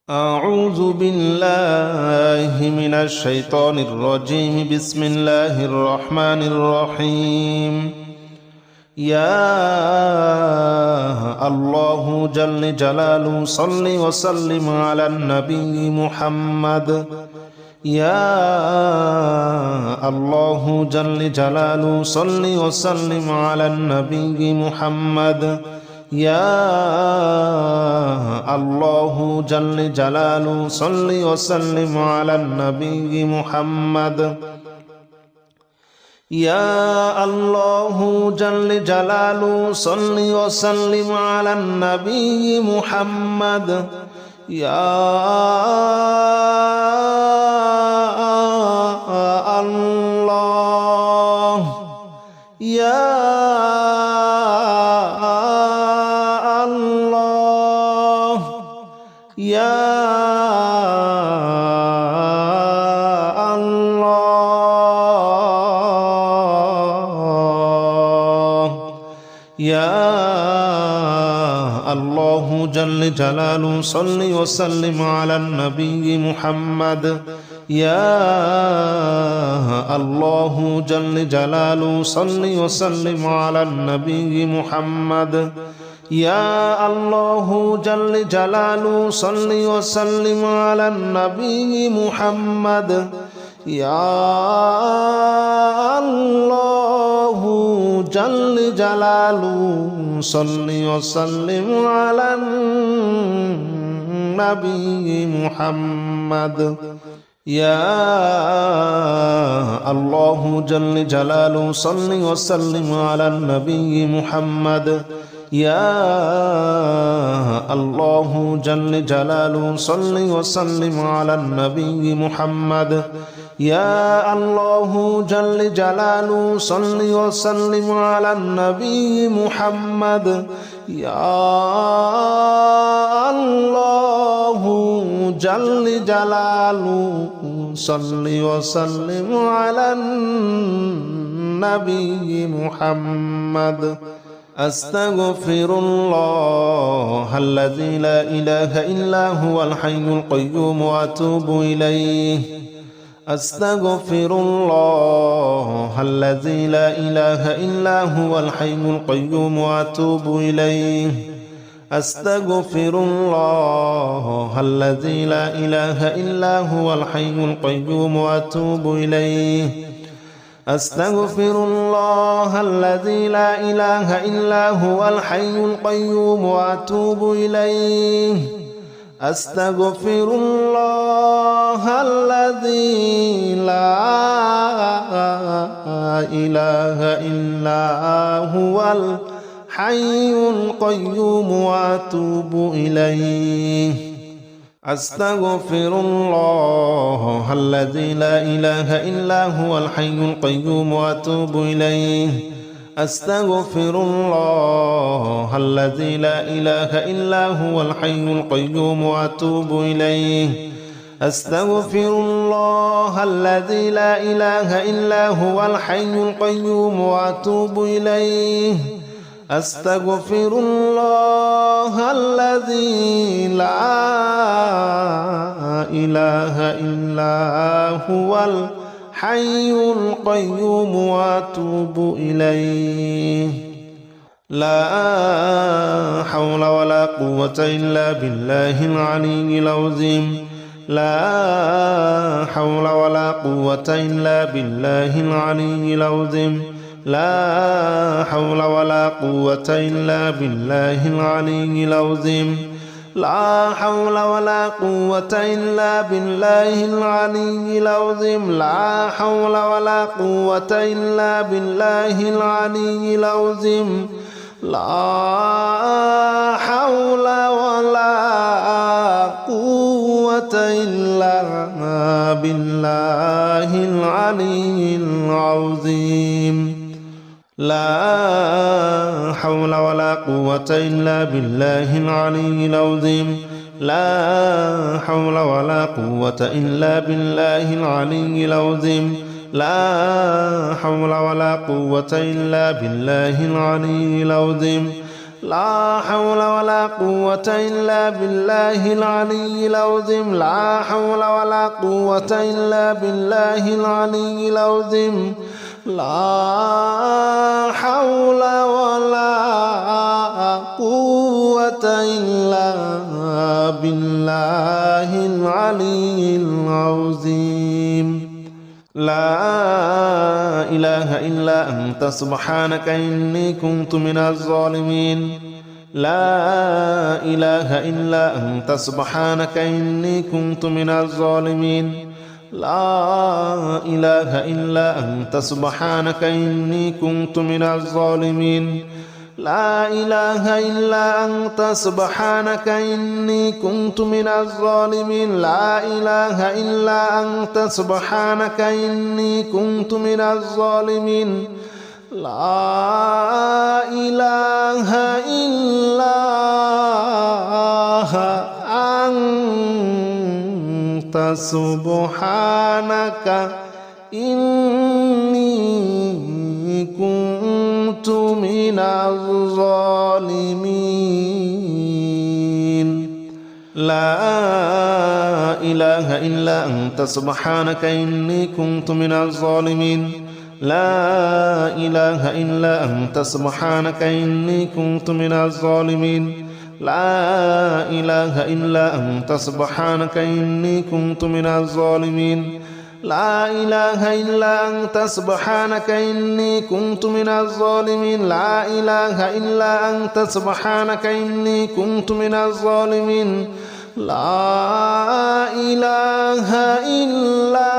أعوذ بالله من الشيطان الرجيم. بسم الله الرحمن الرحيم. يا الله جل جلاله صل وسلم على النبي محمد. يا الله جل جلاله صل وسلم على النبي محمد. يا الله جل جلاله صل وسلم على النبي محمد. يا الله جل جلاله صل وسلم على النبي محمد. يا الله يا يا الله يا الله جل جلاله صل وسلم على النبي محمد. يا الله جل جلاله صل وسلم على النبي محمد. يا الله جل جلاله صل وسلم على النبي محمد. يا الله جل جلاله صل وسلم على النبي محمد. يا الله جل جلاله صل وسلم على النبي محمد. يا الله جل جلاله صل وسلم على النبي محمد. يا الله جل جلاله صل وسلم على النبي محمد. يا الله جل جلاله صل وسلم على النبي محمد. أستغفر الله الذي لا إله إلا هو الحي القيوم وأتوب إليه. أستغفر الله الذي لا إله إلا هو الحي القيوم وأتوب إليه. أستغفر الله الذي لا إله إلا هو الحي القيوم وأتوب إليه. أستغفر الله الذي لا إله إلا هو الحي القيوم وأتوب إليه. أستغفر الله الذي لا إله إلا هو الحي القيوم وأتوب إليه. أستغفر الله الذي لا إله إلا هو الحي القيوم وأتوب إليه. أستغفر الله الذي لا إله إلا هو الحي القيوم وأتوب إليه. أستغفر الله الذي لا إله إلا هو الحي القيوم وأتوب إليه. أستغفر الله الذي لا إله إلا هو الحي القيوم وأتوب إليه. لا حول ولا قوة إلا بالله العلي العظيم. لا حول ولا قوة إلا بالله العلي العظيم. لا حول ولا قوة إلا بالله العلي العظيم. لا حول ولا قوة إلا بالله العلي العظيم. لا حول ولا قوة إلا بالله العلي العظيم. لا حول ولا قوة إلا بالله العلي العظيم. لا حول ولا قوة إلا بالله العلي العظيم. لا حول ولا قوة إلا بالله العلي العظيم. لا حول ولا قوة إلا بالله العلي العظيم. لا حول ولا قوة إلا بالله العلي العظيم لا حول ولا قوة إلا بالله العلي العظيم لا حول ولا قوة إلا بالله العلي العظيم لا إله إلا أنت سبحانك إني كنت من الظالمين لا إله إلا أنت سبحانك إني كنت من الظالمين لا إله إلا أنت سبحانك إني كنت من الظالمين لا إله إلا أنت سبحانك إني كنت من الظالمين لا إله إلا أنت سبحانك إني كنت من الظالمين لا إله إلا أنت سبحانك إني كنت من الظالمين لا إله إلا أنت سبحانك إني كنت من الظالمين لا إله إلا أنت سبحانك إني كنت من الظالمين لا إله إلا أنت سبحانك إني كنت من الظالمين لا إله إلا أنت سبحانك إني كنت من الظالمين لا إله إلا أنت سبحانك إني كنت من الظالمين لا إله إلا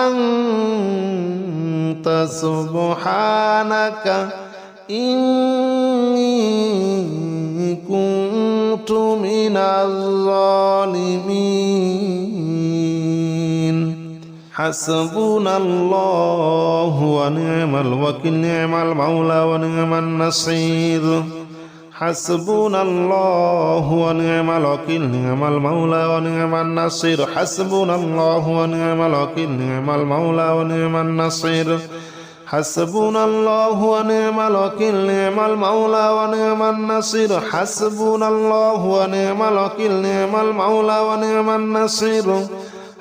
أنت سبحانك إني كنت من الظالمين حسبنا الله ونعم الوكيل نعم المولى ونعم النصير حسبنا الله ونعم الوكيل نعم المولى ونعم النصير حسبنا الله ونعم الوكيل نعم المولى ونعم النصير حسبنا الله ونعم الوكيل نعم المولى ونعم النصير حسبنا الله ونعم الوكيل نعم المولى ونعم النصير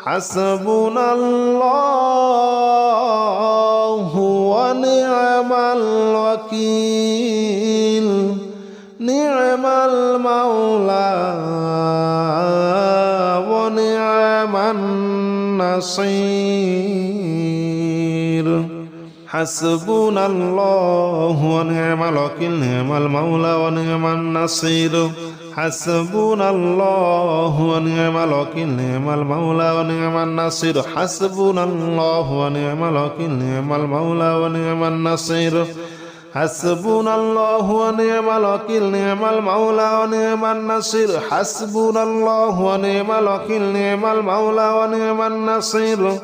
حسبنا الله ونعم الوكيل نعم المولى ونعم النصير حسبنا الله ونعم الوكيل نعم المولى ونعم النصير حسبنا الله ونعم الوكيل نعم المولى ونعم النصير حسبنا الله ونعم الوكيل نعم المولى ونعم النصير حسبنا الله ونعم الوكيل نعم المولى ونعم النصير حسبنا الله ونعم الوكيل نعم المولى ونعم النصير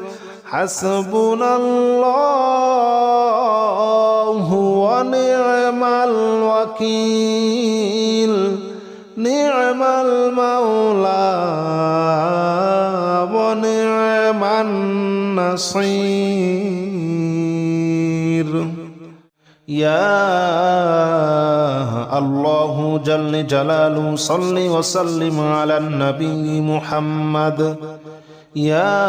حسبنا الله ونعم الوكيل نعم المولى ونعم النصير يا الله جل جلاله صل وسلم على النبي محمد يا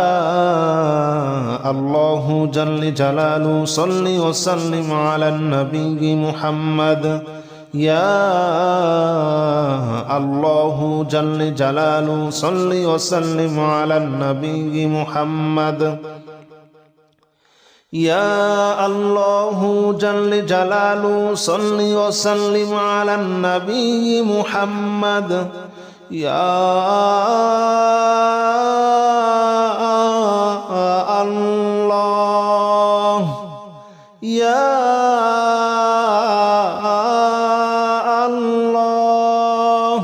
الله جل جلاله صل وسلم على النبي محمد يا الله جل جلاله صل وسلم على النبي محمد يا الله جل جلاله صل وسلم على النبي محمد يا الله يا الله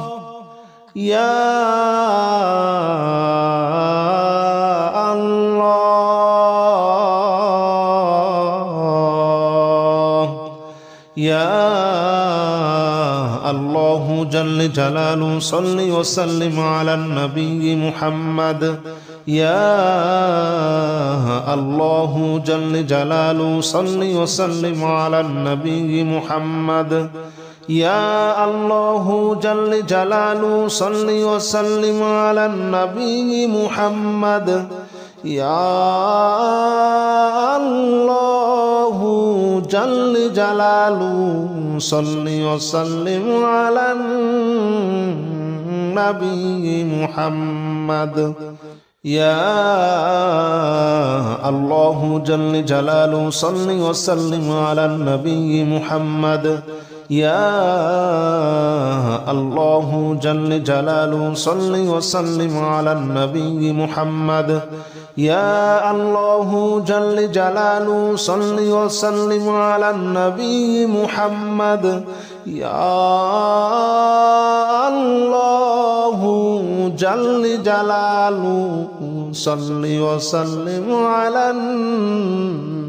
يا يا الله جل جلاله صل وسلم على النبي محمد يا الله جل جلاله صل وسلم على النبي محمد يا الله جل جلاله صل وسلم على النبي محمد يا الله جل جلاله صل وسلم على النبي محمد يا الله جل جلاله صل وسلم على النبي محمد يا الله جل جلاله صل وسلم على النبي محمد يا الله جل جلاله صل وسلم على النبي محمد يا الله جل جلاله صل وسلم على النبي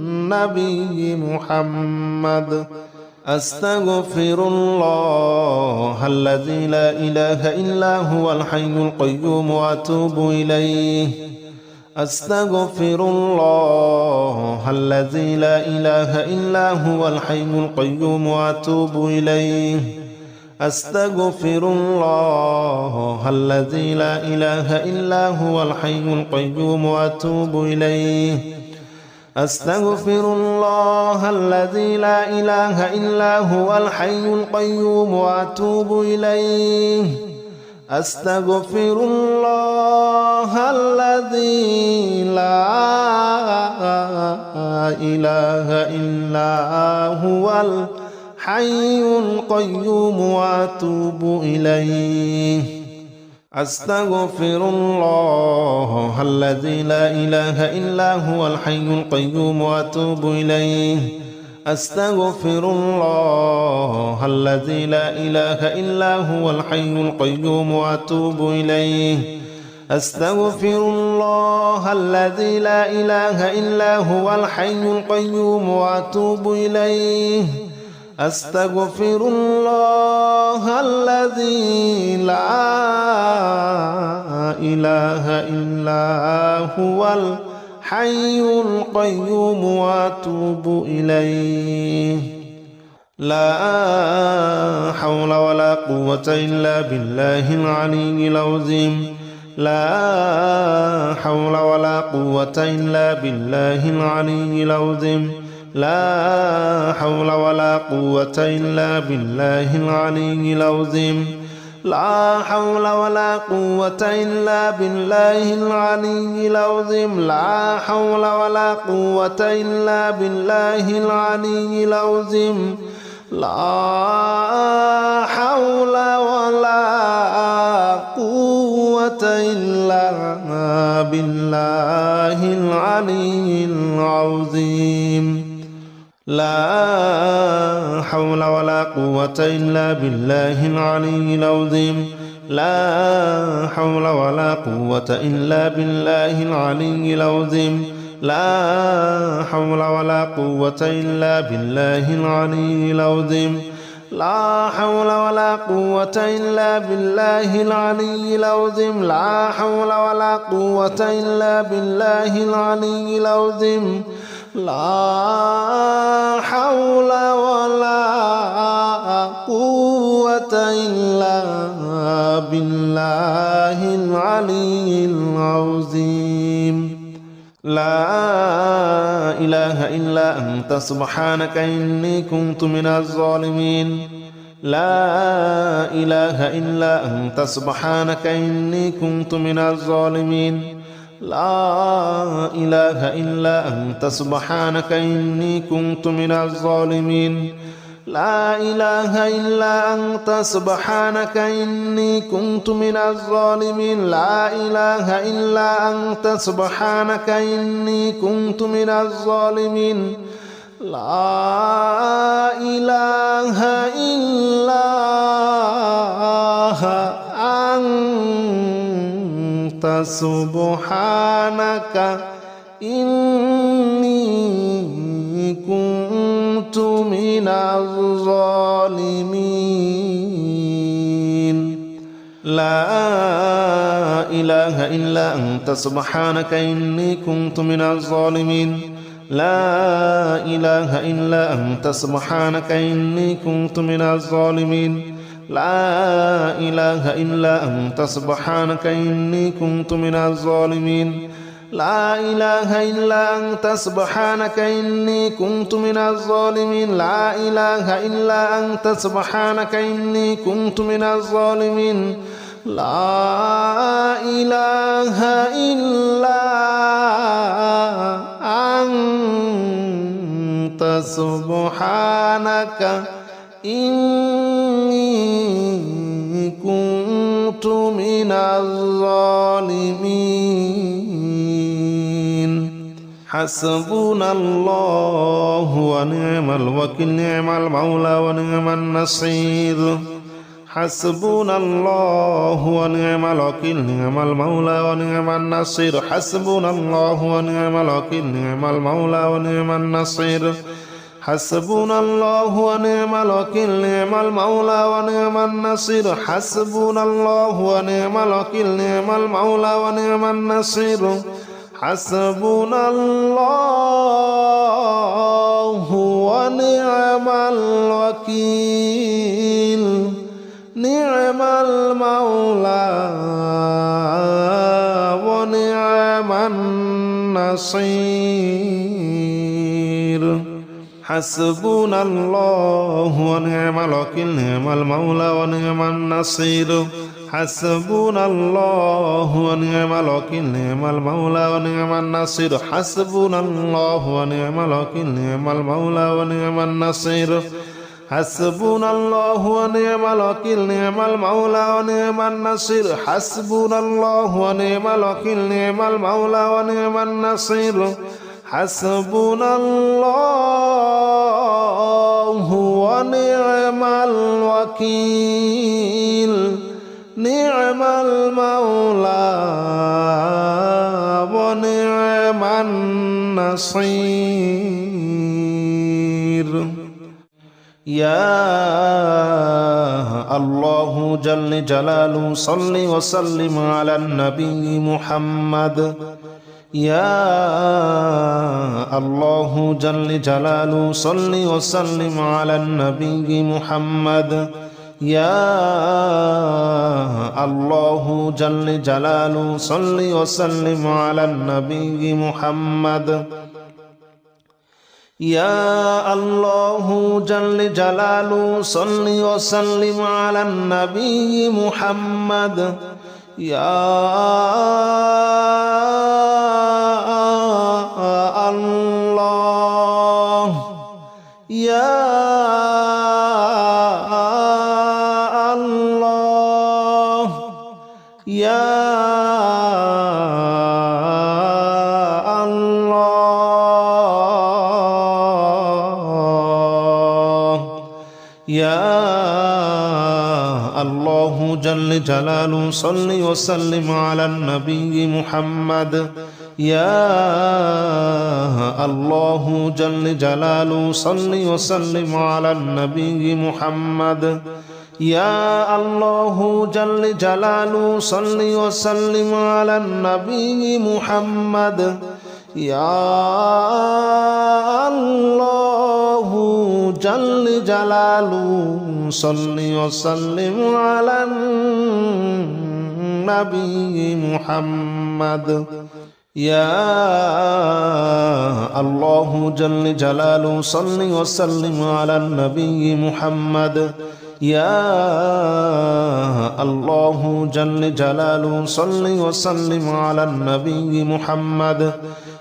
محمد أستغفر الله الذي لا إله إلا هو الحي القيوم وأتوب إليه أستغفر الله الذي لا إله إلا هو الحي القيوم وأتوب إليه أستغفر الله الذي لا إله إلا هو الحي القيوم وأتوب إليه أستغفر الله الذي لا إله إلا هو الحي القيوم وأتوب إليه أستغفر الله الذي لا إله إلا هو الحي القيوم وأتوب إليه أستغفر الله الذي لا إله إلا هو الحي القيوم وأتوب إليه أستغفر الله الذي لا إله إلا هو الحي القيوم وأتوب إليه أستغفر الله الذي لا إله إلا هو الحي القيوم وأتوب إليه أستغفر الله الذي لا إله إلا هو الحي القيوم وأتوب إليه لا حول ولا قوة إلا بالله العلي العظيم لا حول ولا قوة إلا بالله العلي العظيم لا حول ولا قوة إلا بالله العلي العظيم لا حول ولا قوة إلا بالله العلي العظيم لا حول ولا قوة إلا بالله العلي العظيم لا حول ولا قوة إلا بالله العلي العظيم لا حول ولا قوة إلا بالله العلي العظيم لا حول ولا قوة إلا بالله العلي العظيم لا حول ولا قوة إلا بالله العلي العظيم لا حول ولا قوة إلا بالله العلي العظيم لا حول ولا قوة إلا بالله العلي العظيم لا حول ولا قوة إلا بالله العلي العظيم لا إله إلا أنت سبحانك إني كنت من الظالمين لا إله إلا أنت سبحانك إني كنت من الظالمين لا إله إلا أنت سبحانك إني كنت من الظالمين لا إله إلا أنت سبحانك إني كنت من الظالمين لا إله إلا أنت سبحانك إني كنت من الظالمين لا إله إلا أنت سبحانك إني كنت من الظالمين لا إله إلا أنت سبحانك إني كنت من الظالمين لا إله إلا أنت سبحانك إني كنت من الظالمين لا إله إلا أنت سبحانك إني كنت من الظالمين لا إله إلا أنت سبحانك إني كنت من الظالمين لا إله إلا أنت سبحانك إني كنت من الظالمين لا إله إلا أنت سبحانك إني كنت من الظالمين حسبنا الله ونعم الوكيل نعم المولى ونعم النصير حسبنا الله ونعم الوكيل نعم المولى ونعم النصير حسبنا الله ونعم الوكيل نعم المولى ونعم النصير حسبنا الله ونعم الوكيل نعم المولى ونعم النصير حسبنا الله ونعم الوكيل نعم المولى ونعم النصير حسبنا الله ونعم الوكيل نعم المولى ونعم النصير حسبنا الله ونعم الوكيل نعم المولى ونعم النصير حسبنا الله ونعم الوكيل نعم المولى ونعم النصير حسبنا الله ونعم الوكيل نعم المولى ونعم النصير حسبنا الله ونعم الوكيل نعم المولى ونعم النصير حسبنا الله ونعم الوكيل نعم المولى ونعم النصير حسبنا الله ونعم الوكيل نعم المولى ونعم النصير يا الله جل جلاله صل وسلم على النبي محمد يا الله جل جلاله صل وسلم على النبي محمد يا الله جل جلاله صل وسلم على النبي محمد يا الله جل جلاله صل وسلم على النبي محمد يا الله يا الله يا يا الله جل جلاله صل وسلم على النبي محمد يا الله جل جلاله صل وسلم على النبي محمد يا الله جل جلاله صل وسلم على النبي محمد يا الله جل جلاله صل وسلم على النبي محمد يا الله جل جلاله صل وسلم على النبي محمد يا الله جل جلاله صل وسلم على النبي محمد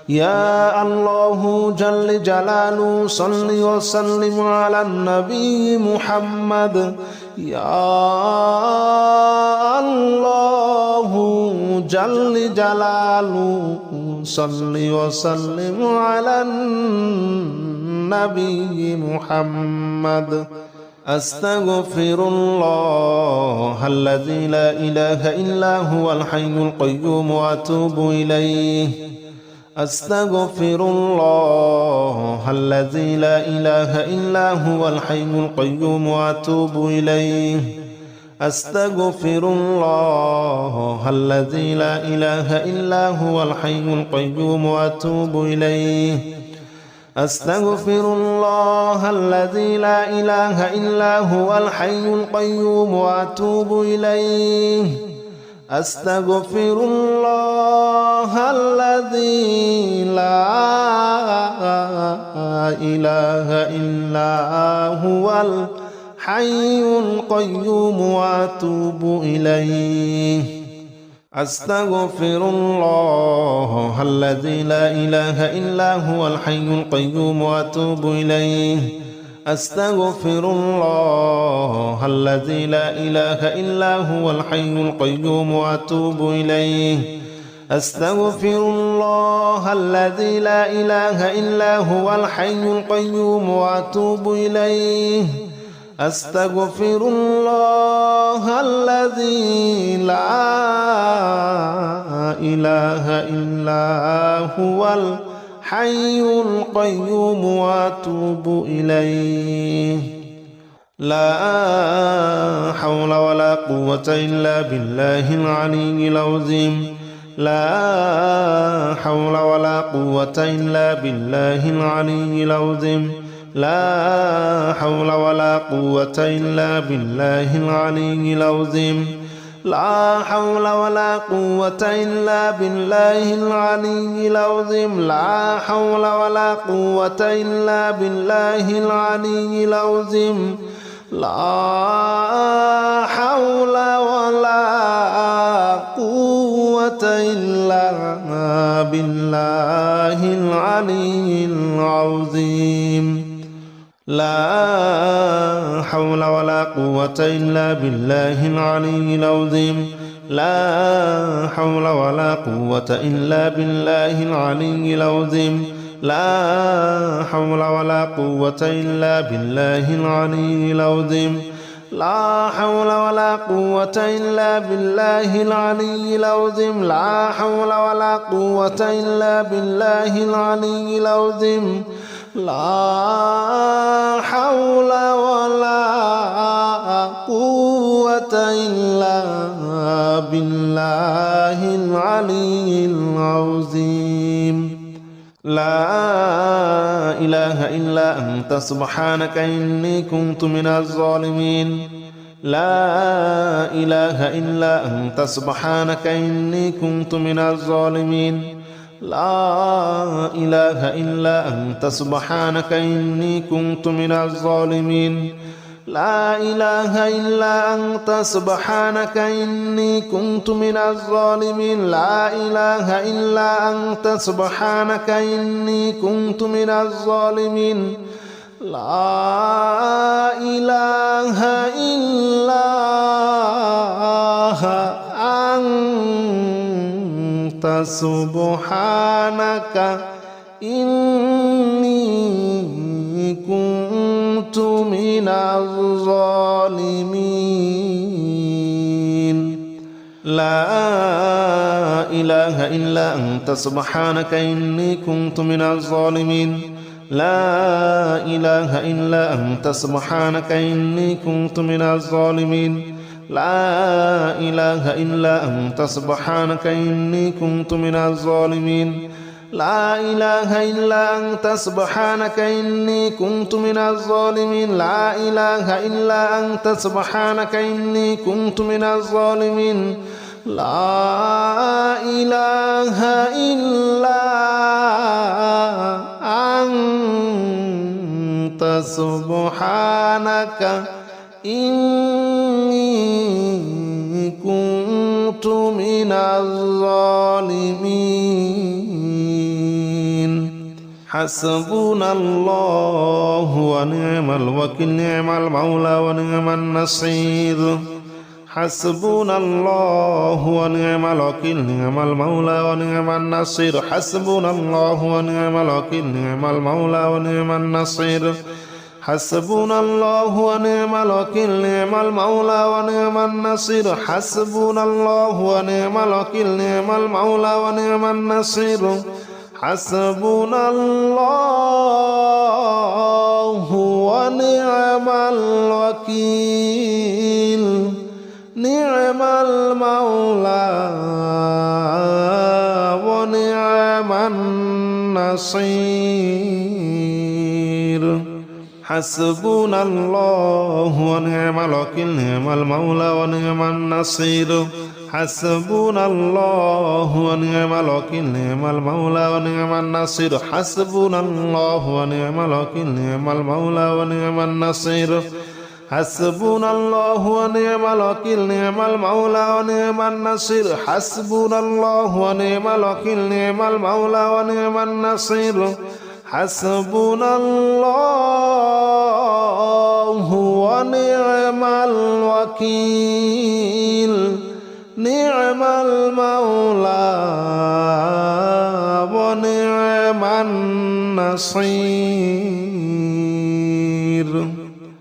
يا الله جل جلاله صل وسلم على النبي محمد يا الله جل جلاله صل وسلم على النبي محمد أستغفر الله الذي لا إله إلا هو الحي القيوم وأتوب إليه أستغفر الله الذي لا إله إلا هو الحي القيوم وأتوب إليه أستغفر الله الذي لا إله إلا هو الحي القيوم وأتوب إليه أستغفر الله الذي لا إله إلا هو الحي القيوم وأتوب إليه أستغفر الله الذي لا إله إلا هو الحي القيوم وأتوب إليه أستغفر الله الذي لا إله إلا هو الحي القيوم وأتوب إليه أستغفر الله الذي لا إله إلا هو الحي القيوم وأتوب إليه أستغفر الله الذي لا إله إلا هو الحي القيوم وأتوب إليه أستغفر الله الذي لا إله إلا هو الحي القيوم وأتوب إليه لا حول ولا قوة إلا بالله العلي العظيم لا حول ولا قوة إلا بالله العلي العظيم لا حول ولا قوة إلا بالله العلي العظيم لا حول ولا قوة إلا بالله العلي العظيم لا حول ولا قوة إلا بالله العلي العظيم لا حول ولا قوة إلا بالله العلي العظيم لا حول ولا قوة إلا بالله العلي العظيم لا حول ولا قوة إلا بالله العلي العظيم لا حول ولا قوة إلا بالله العلي العظيم لا حول ولا قوة إلا بالله العلي العظيم لا حول ولا قوة إلا بالله العلي العظيم لا حول ولا قوة إلا بالله العلي العظيم لا إله إلا أنت سبحانك إني كنت من الظالمين لا إله إلا أنت سبحانك إني كنت من الظالمين لا إله إلا أنت سبحانك إني كنت من الظالمين لا إله إلا أنت سبحانك إني كنت من الظالمين لا إله إلا أنت سبحانك إني كنت من الظالمين لا إله إلا أنت سبحانك إني كنت من الظالمين لا إله إلا أنت سبحانك إني كنت من الظالمين لا إله إلا أنت سبحانك إني كنت من الظالمين لا إله إلا أنت سبحانك إني كنت من الظالمين لا إله إلا أنت سبحانك إني كنت من الظالمين لا إله إلا أنت سبحانك إني كنت من الظالمين لا إله إلا أنت سبحانك إني كنت من الظالمين حسبنا الله ونعم الوكيل نعم المولى ونعم النصير حسبنا الله ونعم الوكيل نعم المولى ونعم النصير حسبنا الله ونعم الوكيل نعم المولى ونعم النصير حسبنا الله ونعم الوكيل نعم المولى ونعم النصير حسبنا الله ونعم الوكيل نعم المولى ونعم النصير حسبنا الله ونعم الوكيل نعم المولى ونعم النصير حسبنا الله ونعم الوكيل نعم المولى ونعم النصير حسبنا الله ونعم الوكيل نعم المولى ونعم النصير حسبنا الله ونعم الوكيل نعم المولى ونعم النصير حسبنا الله ونعم الوكيل نعم المولى ونعم النصير حسبنا الله ونعم الوكيل نعم المولى ونعم النصير حسبنا الله ونعم الوكيل نعم المولى ونعم النصير